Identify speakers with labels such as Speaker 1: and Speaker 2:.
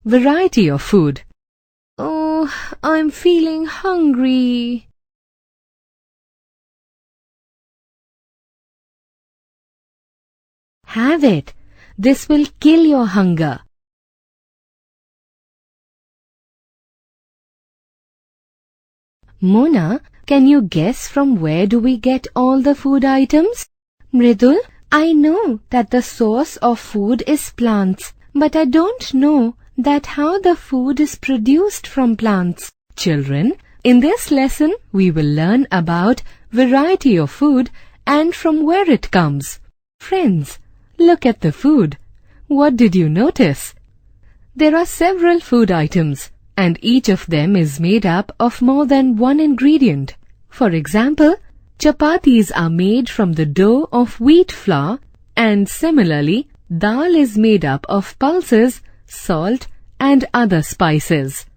Speaker 1: variety of food. Oh, I'm feeling hungry. Have it. This will kill your hunger. Mona, can you guess from where do we get all the food items? Mridul, I know that the source of food is plants, but I don't know that how the food is produced from plants. Children, in this lesson we will learn about variety of food and from where it comes. Friends, look at the food. What did you notice? There are several food items, and each of them is made up of more than one ingredient. For example, chapatis are made from the dough of wheat flour, and similarly, dal is made up of pulses, salt, and other spices.